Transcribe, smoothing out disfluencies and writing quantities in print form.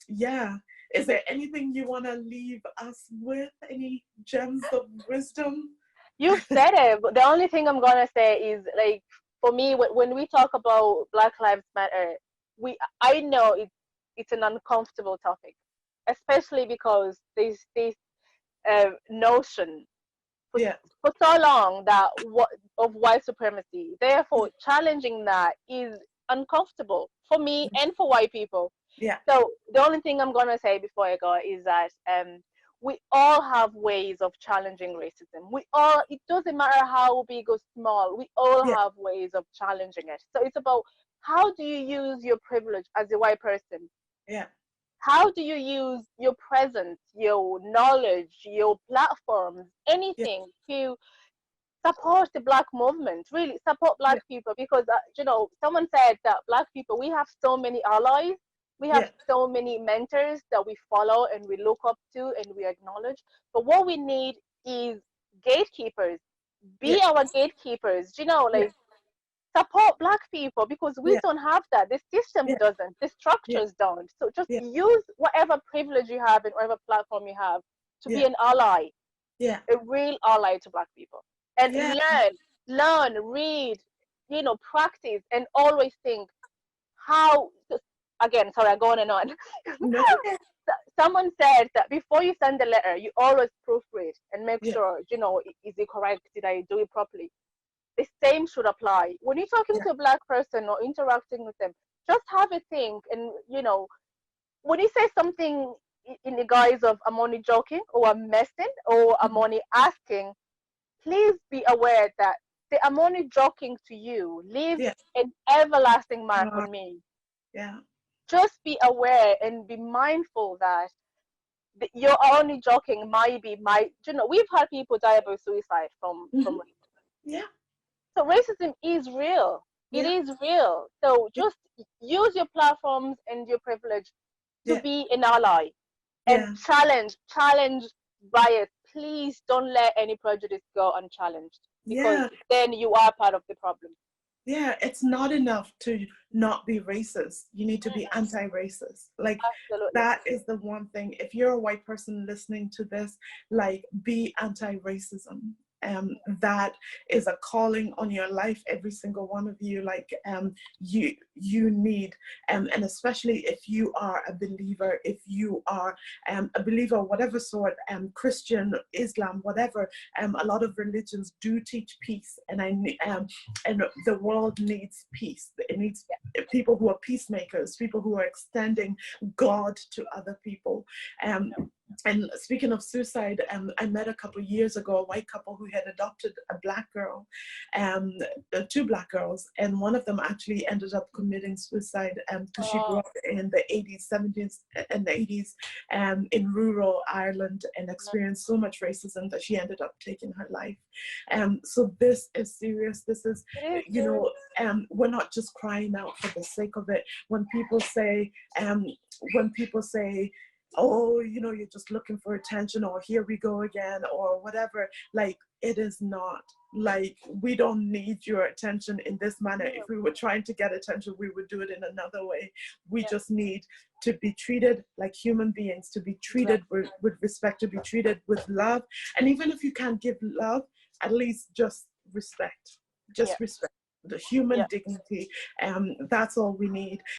Yeah. Is there anything you want to leave us with? Any gems of wisdom? You've said it. But the only thing I'm gonna say is, like, for me, when we talk about Black Lives Matter, I know it's an uncomfortable topic, especially because there's this notion for, Yeah. for so long that of white supremacy. Therefore, challenging that is uncomfortable for me and for white people. Yeah. So the only thing I'm gonna say before I go is that we all have ways of challenging racism. It doesn't matter how big or small, we all Yeah. have ways of challenging it. So it's about, how do you use your privilege as a white person? Yeah. How do you use your presence, your knowledge, your platforms, Yeah. anything to support the Black movement, really support Black Yeah. people? Because, someone said that Black people, we have so many allies, we have Yeah. so many mentors that we follow and we look up to and we acknowledge. But what we need is gatekeepers. Be Yeah. our gatekeepers, Yeah. like, support Black people, because we Yeah. don't have that. The system Yeah. doesn't, the Yeah. structures don't. So just Yeah. use whatever privilege you have and whatever platform you have to be Yeah. an ally, Yeah. a real ally to Black people. And Yeah. learn, read, practice, and always think how, again, sorry, I'm going on. No. Someone said that before you send a letter, you always proofread and make Yeah. sure, is it correct? Did I do it properly? The same should apply. When you're talking Yeah. to a Black person or interacting with them, just have a think. And, when you say something in the guise of, I'm only joking, or I'm messing, or I'm only asking, please be aware that the I'm only joking to you leaves Yeah. an everlasting mark Uh, on me. yeah. Just be aware and be mindful that you're only joking might be, we've had people die by suicide from Hmm. racism. Yeah. So racism is real. It Yeah. is real. So Yeah. just use your platforms and your privilege to Yeah. be an ally and Yeah. challenge bias. Please don't let any prejudice go unchallenged, because Yeah. then you are part of the problem. Yeah, it's not enough to not be racist. You need to be Mm, anti-racist. Like, absolutely. that is the one thing. If you're a white person listening to this, like, be anti-racism. That is a calling on your life, every single one of you. Like, you need, and especially if you are a believer, if you are a believer, whatever sort, Christian, Islam, whatever. A lot of religions do teach peace, and and the world needs peace. It needs people who are peacemakers, people who are extending God to other people. And speaking of suicide, I met a couple of years ago a white couple who had adopted a Black girl, two Black girls, and one of them actually ended up committing suicide because she grew Oh, up in the 80s, 70s, and the 80s in rural Ireland, and no, experienced so much racism that she ended up taking her life. So this is serious. This is, it is serious. we're not just crying out for the sake of it. When people say, oh, you're just looking for attention, or here we go again, or whatever, like, it is not. Like, we don't need your attention in this manner. If we were trying to get attention, we would do it in another way. We Yeah, just need to be treated like human beings, to be treated exactly. with respect, to be treated with love. And even if you can't give love, at least just respect. Yeah, Just respect the human yeah. dignity. That's all we need.